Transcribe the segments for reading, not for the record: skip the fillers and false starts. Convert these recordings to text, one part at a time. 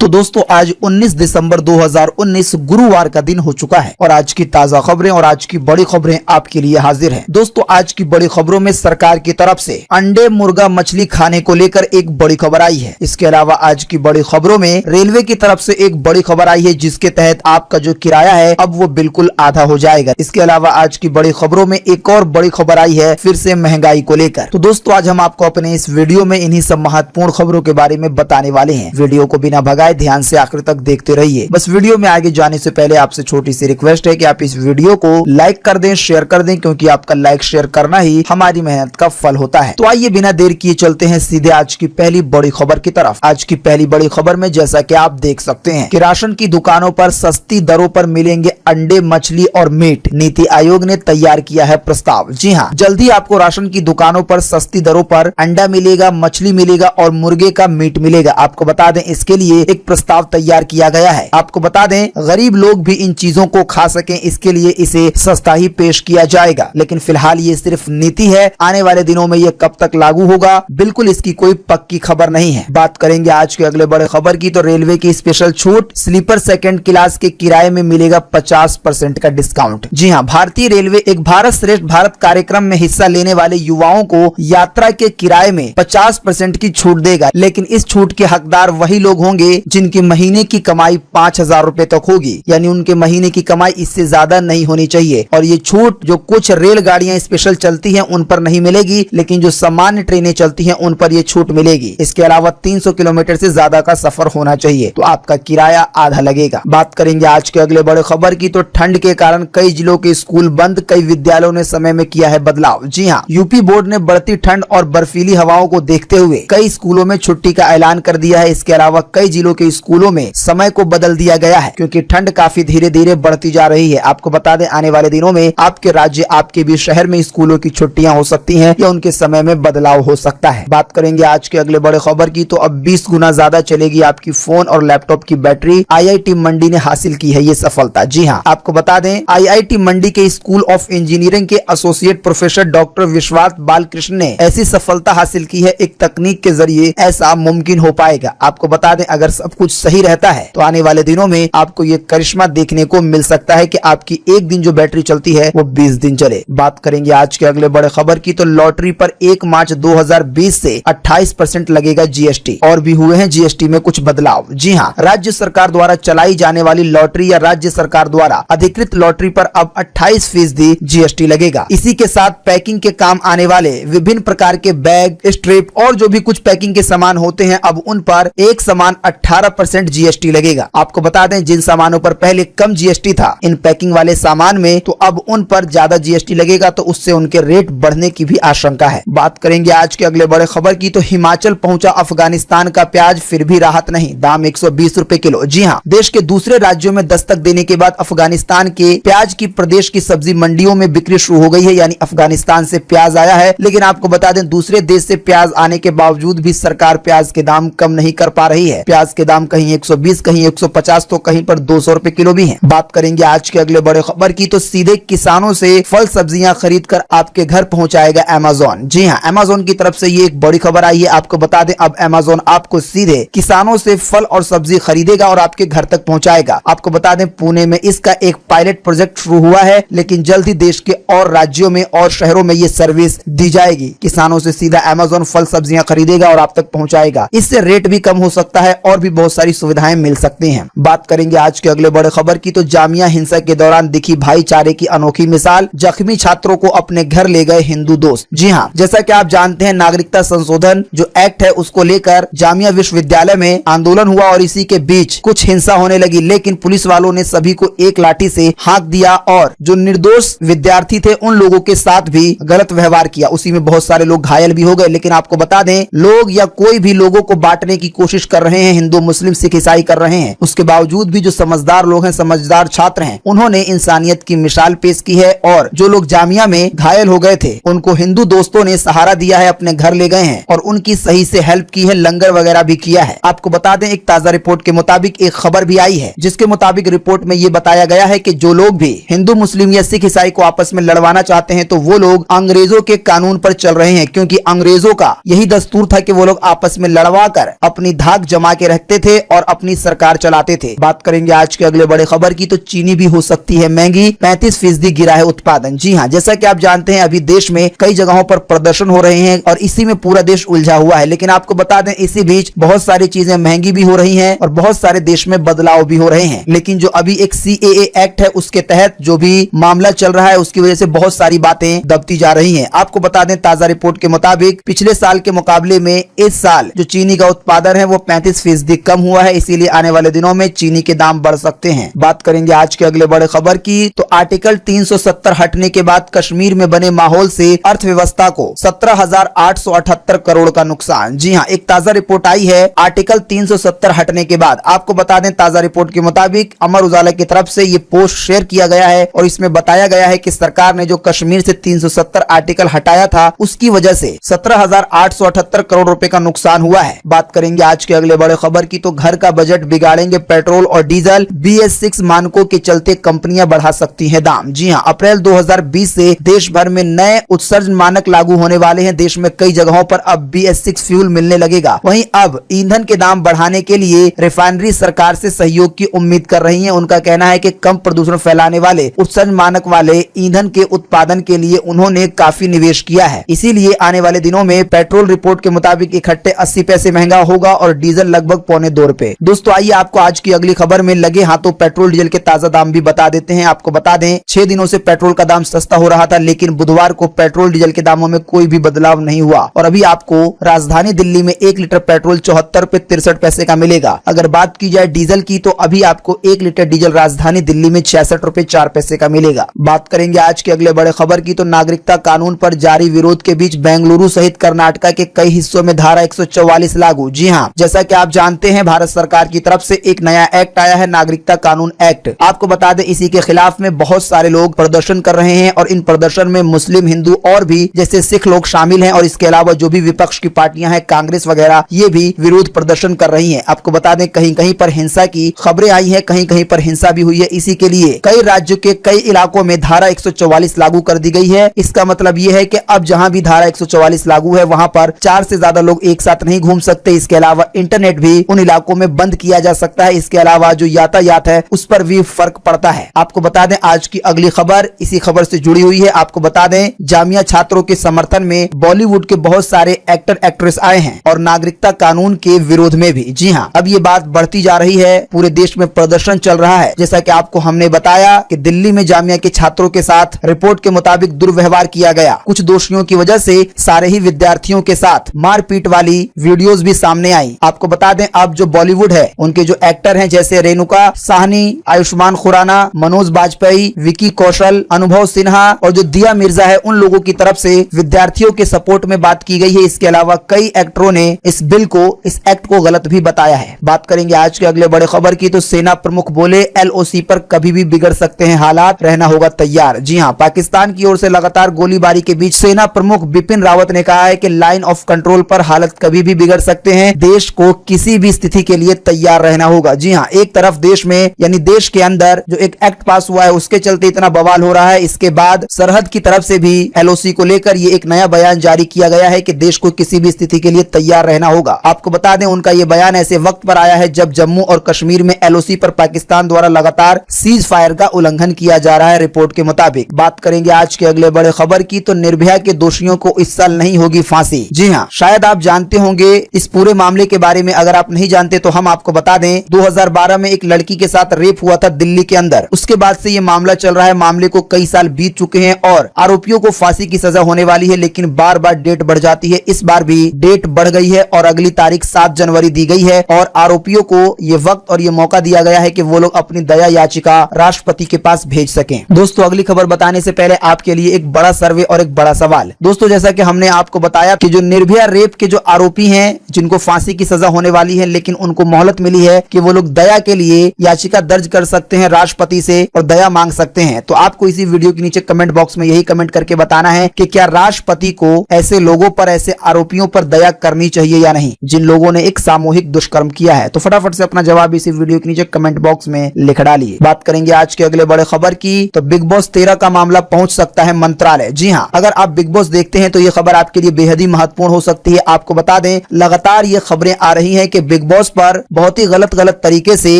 तो दोस्तों आज 19 दिसंबर 2019 गुरुवार का दिन हो चुका है और आज की ताजा खबरें और आज की बड़ी खबरें आपके लिए हाजिर हैं। दोस्तों आज की बड़ी खबरों में सरकार की तरफ से अंडे मुर्गा मछली खाने को लेकर एक बड़ी खबर आई है। इसके अलावा आज की बड़ी खबरों में रेलवे की तरफ से एक बड़ी खबर आई है जिसके तहत आपका जो किराया है अब वो बिल्कुल आधा हो जाएगा। इसके अलावा आज की बड़ी खबरों में एक और बड़ी खबर आई है फिर से महंगाई को लेकर। तो दोस्तों आज हम आपको अपने इस वीडियो में इन्हीं सब महत्वपूर्ण खबरों के बारे में बताने वाले हैं। वीडियो को बिना भगाए ध्यान से आखिर तक देखते रहिए। बस वीडियो में आगे जाने से पहले आपसे छोटी सी रिक्वेस्ट है कि आप इस वीडियो को लाइक कर दें, शेयर कर दें, क्योंकि आपका लाइक शेयर करना ही हमारी मेहनत का फल होता है। तो आइए बिना देर किए चलते हैं सीधे आज की पहली बड़ी खबर की तरफ। आज की पहली बड़ी खबर में जैसा कि आप देख सकते हैं कि राशन की दुकानों पर सस्ती दरों पर मिलेंगे अंडे, मछली और मीट। नीति आयोग ने तैयार किया है प्रस्ताव। जी हाँ, जल्दी आपको राशन की दुकानों पर सस्ती दरों पर अंडा मिलेगा, मछली मिलेगा और मुर्गे का मीट मिलेगा। आपको बता दें इसके लिए एक प्रस्ताव तैयार किया गया है। आपको बता दें गरीब लोग भी इन चीजों को खा सकें, इसके लिए इसे सस्ता ही पेश किया जाएगा। लेकिन फिलहाल ये सिर्फ नीति है, आने वाले दिनों में ये कब तक लागू होगा बिल्कुल इसकी कोई पक्की खबर नहीं है। बात करेंगे आज के अगले बड़े खबर की, तो रेलवे की स्पेशल छूट, स्लीपर सेकंड क्लास के किराए में मिलेगा 50% का डिस्काउंट। जी हाँ, भारतीय रेलवे एक भारत श्रेष्ठ भारत कार्यक्रम में हिस्सा लेने वाले युवाओं को यात्रा के किराए में 50% की छूट देगा। लेकिन इस छूट के हकदार वही लोग होंगे जिनकी महीने की कमाई 5,000 रुपए तक होगी, यानी उनके महीने की कमाई इससे ज्यादा नहीं होनी चाहिए। और ये छूट जो कुछ रेलगाड़ियां स्पेशल चलती हैं उन पर नहीं मिलेगी, लेकिन जो सामान्य ट्रेनें चलती हैं उन पर ये छूट मिलेगी। इसके अलावा 300 किलोमीटर से ज्यादा का सफर होना चाहिए तो आपका किराया आधा लगेगा। बात करेंगे आज के अगले बड़े खबर की, तो ठंड के कारण कई जिलों के स्कूल बंद, कई विद्यालयों ने समय में किया है बदलाव। जी हाँ, यूपी बोर्ड ने बढ़ती ठंड और बर्फीली हवाओं को देखते हुए कई स्कूलों में छुट्टी का ऐलान कर दिया है। इसके अलावा कई जिलों के स्कूलों में समय को बदल दिया गया है क्योंकि ठंड काफी धीरे धीरे बढ़ती जा रही है। आपको बता दें आने वाले दिनों में आपके राज्य, आपके भी शहर में स्कूलों की छुट्टियां हो सकती हैं या उनके समय में बदलाव हो सकता है। बात करेंगे आज के अगले बड़े खबर की, तो अब 20 गुना ज्यादा चलेगी आपकी फोन और लैपटॉप की बैटरी। IIT मंडी ने हासिल की है ये सफलता। जी हाँ, आपको बता दें IIT मंडी के स्कूल ऑफ इंजीनियरिंग के एसोसिएट प्रोफेसर डॉक्टर विश्वास बालकृष्ण ने ऐसी सफलता हासिल की है। एक तकनीक के जरिए ऐसा मुमकिन हो पाएगा। आपको बता दें अगर सब कुछ सही रहता है तो आने वाले दिनों में आपको ये करिश्मा देखने को मिल सकता है कि आपकी एक दिन जो बैटरी चलती है वो 20 दिन चले। बात करेंगे आज के अगले बड़े खबर की, तो लॉटरी पर 1 मार्च 2020 से 28% लगेगा GST। और भी हुए हैं GST में कुछ बदलाव। जी हाँ, राज्य सरकार द्वारा चलाई जाने वाली लॉटरी या राज्य सरकार द्वारा अधिकृत लॉटरी पर अब 28% GST लगेगा। इसी के साथ पैकिंग के काम आने वाले विभिन्न प्रकार के बैग, स्ट्रिप और जो भी कुछ पैकिंग के सामान होते हैं अब उन पर एक समान 18% GST लगेगा। आपको बता दें जिन सामानों पर पहले कम GST था इन पैकिंग वाले सामान में, तो अब उन पर ज्यादा GST लगेगा, तो उससे उनके रेट बढ़ने की भी आशंका है। बात करेंगे आज के अगले बड़े खबर की, तो हिमाचल पहुंचा अफगानिस्तान का प्याज, फिर भी राहत नहीं, दाम 120 रुपए किलो। जी हाँ, देश के दूसरे राज्यों में दस्तक देने के बाद अफगानिस्तान के प्याज की प्रदेश की सब्जी मंडियों में बिक्री शुरू हो गई है, यानी अफगानिस्तान से प्याज आया है। लेकिन आपको बता दें दूसरे देश से प्याज आने के बावजूद भी सरकार प्याज के दाम कम नहीं कर पा रही है। प्याज के दाम कहीं 120, कहीं 150 तो कहीं पर 200 रुपए किलो भी है। बात करेंगे आज के अगले बड़े खबर की, तो सीधे किसानों से फल सब्जियां खरीद कर आपके घर पहुंचाएगा अमेज़न। जी हाँ, अमेज़न की तरफ से ये एक बड़ी खबर आई है। आपको बता दें अब अमेज़न आपको सीधे किसानों से फल और सब्जी खरीदेगा और आपके घर तक पहुंचाएगा। आपको बता दें पुणे में इसका एक पायलट प्रोजेक्ट शुरू हुआ है, लेकिन जल्द ही देश के और राज्यों में और शहरों में ये सर्विस दी जाएगी। किसानों से सीधा अमेज़न फल सब्जियां खरीदेगा और आप तक पहुंचाएगा। इससे रेट भी कम हो सकता है और भी बहुत सारी सुविधाएं मिल सकती हैं। बात करेंगे आज के अगले बड़े खबर की, तो जामिया हिंसा के दौरान दिखी भाईचारे की अनोखी मिसाल, जख्मी छात्रों को अपने घर ले गए हिंदू दोस्त। जी हाँ, जैसा कि आप जानते हैं नागरिकता संशोधन जो एक्ट है उसको लेकर जामिया विश्वविद्यालय में आंदोलन हुआ और इसी के बीच कुछ हिंसा होने लगी, लेकिन पुलिस वालों ने सभी को एक लाठी से हाँक दिया और जो निर्दोष विद्यार्थी थे उन लोगों के साथ भी गलत व्यवहार किया। उसी में बहुत सारे लोग घायल भी हो गए। लेकिन आपको बता दें लोग या कोई भी लोगों को बांटने की कोशिश कर रहे हैं, हिंदू मुस्लिम सिख ईसाई कर रहे हैं, उसके बावजूद भी जो समझदार लोग हैं, समझदार छात्र हैं, उन्होंने इंसानियत की मिसाल पेश की है। और जो लोग जामिया में घायल हो गए थे उनको हिंदू दोस्तों ने सहारा दिया है, अपने घर ले गए हैं और उनकी सही से हेल्प की है, लंगर वगैरह भी किया है। आपको बता दें एक ताजा रिपोर्ट के मुताबिक एक खबर भी आई है जिसके मुताबिक रिपोर्ट में ये बताया गया है कि जो लोग भी हिंदू मुस्लिम या सिख ईसाई को आपस में लड़वाना चाहते हैं तो वो लोग अंग्रेजों के कानून पर चल रहे हैं, क्योंकि अंग्रेजों का यही दस्तूर था कि वो लोग आपस में लड़वा कर अपनी धाक जमा के रख फेंकते थे और अपनी सरकार चलाते थे। बात करेंगे आज के अगले बड़े खबर की, तो चीनी भी हो सकती है महंगी, 35% गिरा है उत्पादन। जी हाँ, जैसा कि आप जानते हैं अभी देश में कई जगहों पर प्रदर्शन हो रहे हैं और इसी में पूरा देश उलझा हुआ है। लेकिन आपको बता दें इसी बीच बहुत सारी चीजें महंगी भी हो रही हैं और बहुत सारे देश में बदलाव भी हो रहे हैं। लेकिन जो अभी एक CAA एक्ट है उसके तहत जो भी मामला चल रहा है उसकी वजह से बहुत सारी बातें दबती जा रही हैं। आपको बता दें ताजा रिपोर्ट के मुताबिक पिछले साल के मुकाबले में इस साल जो चीनी का उत्पादन है वो 35% कम हुआ है, इसीलिए आने वाले दिनों में चीनी के दाम बढ़ सकते हैं। बात करेंगे आज के अगले बड़े खबर की, तो आर्टिकल 370 हटने के बाद कश्मीर में बने माहौल से अर्थव्यवस्था को 17,878 करोड़ का नुकसान। जी हां, एक ताजा रिपोर्ट आई है आर्टिकल 370 हटने के बाद। आपको बता दें ताजा रिपोर्ट के मुताबिक अमर उजाला की तरफ से ये पोस्ट शेयर किया गया है और इसमें बताया गया है कि सरकार ने जो कश्मीर से 370 आर्टिकल हटाया था उसकी वजह से 17,878 करोड़ रुपए का नुकसान हुआ है। बात करेंगे आज के अगले बड़े खबर की, तो घर का बजट बिगाड़ेंगे पेट्रोल और डीजल, BS6 मानकों के चलते कंपनियां बढ़ा सकती हैं दाम। जी हां, अप्रैल 2020 से देश भर में नए उत्सर्जन मानक लागू होने वाले हैं। देश में कई जगहों पर अब BS6 फ्यूल मिलने लगेगा। वहीं अब ईंधन के दाम बढ़ाने के लिए रिफाइनरी सरकार से सहयोग की उम्मीद कर रही है। उनका कहना है कि कम प्रदूषण फैलाने वाले उत्सर्जन मानक वाले ईंधन के उत्पादन के लिए उन्होंने काफी निवेश किया है। इसीलिए आने वाले दिनों में पेट्रोल रिपोर्ट के मुताबिक इकट्ठे 80 पैसे महंगा होगा और डीजल लगभग ₹1.25। दोस्तों आइए आपको आज की अगली खबर में लगे हाथों पेट्रोल डीजल के ताजा दाम भी बता देते हैं। आपको बता दें 6 दिनों से पेट्रोल का दाम सस्ता हो रहा था, लेकिन बुधवार को पेट्रोल डीजल के दामों में कोई भी बदलाव नहीं हुआ और अभी आपको राजधानी दिल्ली में 1 लीटर पेट्रोल ₹74.63 का मिलेगा। अगर बात की जाए डीजल की तो अभी आपको 1 लीटर डीजल राजधानी दिल्ली में ₹66.04 का मिलेगा। बात करेंगे आज के अगले बड़े खबर की, तो नागरिकता कानून पर जारी विरोध के बीच बेंगलुरु सहित कर्नाटक के कई हिस्सों में धारा 144 लागू। जी हां, जैसा कि आप जानते हैं भारत सरकार की तरफ से एक नया एक्ट आया है, नागरिकता कानून एक्ट। आपको बता दें इसी के खिलाफ में बहुत सारे लोग प्रदर्शन कर रहे हैं और इन प्रदर्शन में मुस्लिम, हिंदू और भी जैसे सिख लोग शामिल हैं और इसके अलावा जो भी विपक्ष की पार्टियां हैं कांग्रेस वगैरह ये भी विरोध प्रदर्शन कर रही हैं। आपको बता दें कहीं कहीं पर हिंसा की खबरें आई हैं, कहीं कहीं पर हिंसा भी हुई है। इसी के लिए कई राज्यों के कई इलाकों में धारा 144 लागू कर दी गई है। इसका मतलब ये है कि अब जहां भी धारा 144 लागू है वहां पर 4 से ज्यादा लोग एक साथ नहीं घूम सकते। इसके अलावा इंटरनेट भी उन इलाकों में बंद किया जा सकता है। इसके अलावा जो यातायात है उस पर भी फर्क पड़ता है। आपको बता दें आज की अगली खबर इसी खबर से जुड़ी हुई है। आपको बता दें जामिया छात्रों के समर्थन में बॉलीवुड के बहुत सारे एक्टर एक्ट्रेस आए हैं और नागरिकता कानून के विरोध में भी। जी हाँ, अब ये बात बढ़ती जा रही है, पूरे देश में प्रदर्शन चल रहा है। जैसा कि आपको हमने बताया कि दिल्ली में जामिया के छात्रों के साथ रिपोर्ट के मुताबिक दुर्व्यवहार किया गया। कुछ दोषियों की वजह से सारे ही विद्यार्थियों के साथ मारपीट वाली वीडियोस भी सामने आई। आपको बता दें अब जो बॉलीवुड है उनके जो एक्टर हैं जैसे रेणुका साहनी, आयुष्मान खुराना, मनोज बाजपेयी, विकी कौशल, अनुभव सिन्हा और जो दिया मिर्जा है उन लोगों की तरफ से विद्यार्थियों के सपोर्ट में बात की गई है। इसके अलावा कई एक्टरों ने इस बिल को, इस एक्ट को गलत भी बताया है। बात करेंगे आज के अगले बड़े खबर की, तो सेना प्रमुख बोले LOC पर कभी भी बिगड़ सकते हैं हालात, रहना होगा तैयार। जी हां, पाकिस्तान की ओर से लगातार गोलीबारी के बीच सेना प्रमुख बिपिन रावत ने कहा है कि लाइन ऑफ कंट्रोल पर हालत कभी भी बिगड़ सकते हैं, देश को किसी भी स्थिति के लिए तैयार रहना होगा। जी हां, एक तरफ देश में यानी देश के अंदर जो एक एक्ट पास हुआ है उसके चलते इतना बवाल हो रहा है, इसके बाद सरहद की तरफ से भी LOC को लेकर ये एक नया बयान जारी किया गया है कि देश को किसी भी स्थिति के लिए तैयार रहना होगा। आपको बता दें उनका ये बयान ऐसे वक्त पर आया है जब जम्मू और कश्मीर में LOC पर पाकिस्तान द्वारा लगातार सीज फायर का उल्लंघन किया जा रहा है रिपोर्ट के मुताबिक। बात करेंगे आज के अगले बड़े खबर की, तो निर्भया के दोषियों को इस साल नहीं होगी फांसी। जी हाँ, शायद आप जानते होंगे इस पूरे मामले के बारे में। अगर आप नहीं जानते तो हम आपको बता दें 2012 में एक लड़की के साथ रेप हुआ था दिल्ली के अंदर। उसके बाद से ये मामला चल रहा है, मामले को कई साल बीत चुके हैं और आरोपियों को फांसी की सजा होने वाली है, लेकिन बार बार डेट बढ़ जाती है। इस बार भी डेट बढ़ गई है और अगली तारीख 7 जनवरी दी गई है और आरोपियों को ये वक्त और ये मौका दिया गया है कि वो लोग अपनी दया याचिका राष्ट्रपति के पास भेज सकें। दोस्तों अगली खबर बताने से पहले आपके लिए एक बड़ा सर्वे और एक बड़ा सवाल। दोस्तों जैसा कि हमने आपको बताया कि जो निर्भया रेप के जो आरोपी हैं जिनको फांसी की सजा होने वाली है, लेकिन उनको मोहलत मिली है कि वो लोग दया के लिए याचिका दर्ज कर सकते हैं राष्ट्रपति से और दया मांग सकते हैं। तो आपको इसी वीडियो के नीचे कमेंट बॉक्स में यही कमेंट करके बताना है कि क्या राष्ट्रपति को ऐसे लोगों पर, ऐसे आरोपियों पर दया करनी चाहिए या नहीं जिन लोगों ने एक सामूहिक दुष्कर्म किया है। तो फटाफट से अपना जवाब इसी वीडियो के नीचे कमेंट बॉक्स में लिख डालिए। बात करेंगे आज के अगले बड़े खबर की, तो बिग बॉस 13 का मामला पहुंच सकता है मंत्रालय। जी हां, अगर आप बिग बॉस देखते हैं तो ये खबर आपके लिए बेहद ही महत्वपूर्ण हो सकती है। आपको बता दें लगातार ये खबरें आ रही हैं कि बिग बॉस पर बहुत ही गलत तरीके से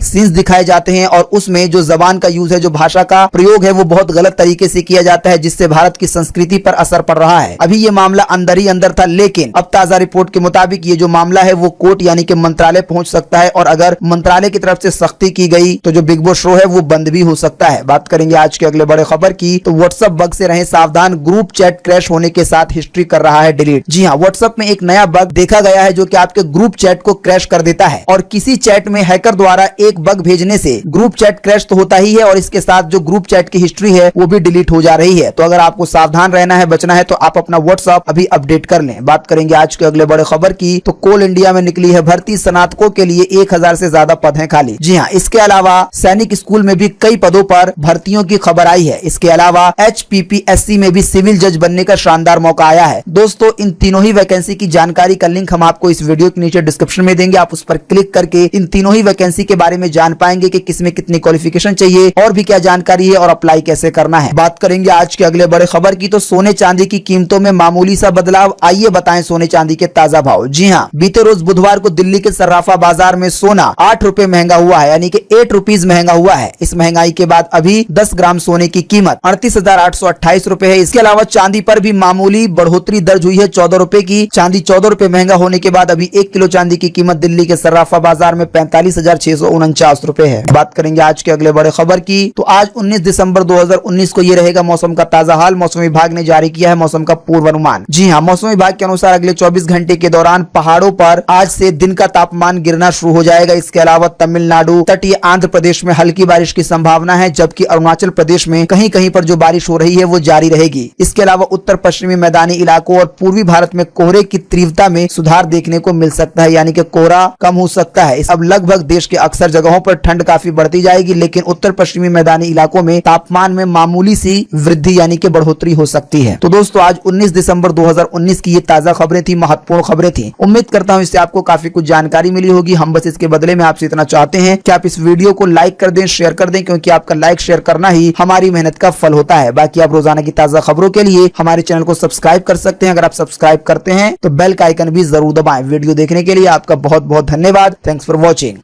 सीन्स दिखाए जाते हैं और उसमें जो जबान का यूज है, जो भाषा का प्रयोग है, वो बहुत गलत तरीके से किया जाता है, जिससे भारत की संस्कृति पर असर पड़ रहा है। अभी ये मामला अंदर ही अंदर था, लेकिन अब ताजा रिपोर्ट के मुताबिक ये जो मामला है वो कोर्ट यानी कि मंत्रालय पहुंच सकता है और अगर मंत्रालय की तरफ से सख्ती की गई तो जो बिग बॉस शो है वो बंद भी हो सकता है। बात करेंगे आज के अगले बड़े खबर की, तो व्हाट्सएप बग से रहें सावधान, ग्रुप चैट क्रैश होने के साथ हिस्ट्री कर रहा है डिलीट। जी हाँ, व्हाट्सएप में एक नया बग देखा गया है जो कि आपके ग्रुप चैट को क्रैश कर देता है और किसी चैट में हैकर द्वारा एक बग भेजने से ग्रुप चैट क्रैश तो होता ही है और इसके साथ जो ग्रुप चैट की हिस्ट्री है वो भी डिलीट हो जा रही है। तो अगर आपको सावधान रहना है, बचना है, तो आप अपना व्हाट्सएप अभी अपडेट कर लें। बात करेंगे आज के अगले बड़े खबर की, तो कोल इंडिया में निकली है भर्ती, स्नातकों के लिए 1000 से ज्यादा पद हैं खाली। जी हाँ, इसके अलावा सैनिक स्कूल में भी कई पदों पर भर्तियों की खबर आई है। इसके अलावा HPPSC में भी सिविल जज बनने का शानदार मौका आया है। दोस्तों, इन तीनों ही वैकेंसी की जानकारी का लिंक हम आपको इस वीडियो के नीचे डिस्क्रिप्शन में देंगे। आप उस पर क्लिक करके इन तीनों ही वैकेंसी के बारे में जान पाएंगे कि किसमें कितनी क्वालिफिकेशन चाहिए और भी क्या जानकारी है और अप्लाई कैसे करना है। बात करेंगे आज के अगले बड़े खबर की, तो सोने चांदी की कीमतों में मामूली सा बदलाव। आइए बताएं सोने चांदी के ताजा भाव। जी हाँ, बीते रोज बुधवार को दिल्ली के सर्राफा बाजार में सोना 8 रुपए महंगा हुआ है, यानी कि 8 रुपीज महंगा हुआ है। इस महंगाई के बाद अभी 10 ग्राम सोने की कीमत 38,828 रुपए है। इसके अलावा चांदी पर भी मामूली बढ़ोतरी दर्ज हुई है 14 रुपए की। चांदी 14 रुपए महंगा होने के बाद अभी 1 किलो चांदी की कीमत दिल्ली के सर्राफा बाजार में 45,649 रुपए है। बात करेंगे आज के अगले बड़े खबर की, तो आज 19 दिसंबर 2019 को ये रहेगा मौसम का ताजा हाल। मौसम विभाग ने जारी किया है मौसम का पूर्वानुमान। जी हाँ, मौसम विभाग के अनुसार अगले 24 घंटे के दौरान पहाड़ों पर आज से दिन का तापमान गिरना शुरू हो जाएगा। इसके अलावा तमिलनाडु, तटीय आंध्र प्रदेश में हल्की बारिश की संभावना है, जबकि अरुणाचल प्रदेश में कहीं कहीं पर जो बारिश हो रही है वो जारी रहेगी। इसके अलावा उत्तर पश्चिमी मैदानी इलाकों और पूर्वी भारत में कोहरे की तीव्रता में सुधार देखने को मिल सकता है, यानी कि कोहरा कम हो सकता है। अब लगभग देश के अक्सर जगहों पर ठंड काफी बढ़ती जाएगी, लेकिन उत्तर पश्चिमी मैदानी इलाकों में तापमान में मामूली सी वृद्धि यानी कि बढ़ोतरी हो सकती है। तो दोस्तों, आज 19 दिसंबर 2019 की ये ताजा खबरें थी, महत्वपूर्ण खबरें थी। उम्मीद करता हूँ इससे आपको काफी कुछ जानकारी मिली होगी। हम बस इसके बदले में आपसे इतना चाहते हैं कि आप इस वीडियो को लाइक कर दें, शेयर कर दें, क्योंकि आपका लाइक शेयर करना ही हमारी मेहनत का फल होता है। बाकी आप रोजाना की ताजा खबरों के लिए हमारे चैनल को सब्सक्राइब कर सकते हैं। अगर आप सब्सक्राइब करते हैं तो बेल का आइकन भी जरूर दबाएं। वीडियो देखने के लिए आपका बहुत बहुत धन्यवाद। Thanks for watching.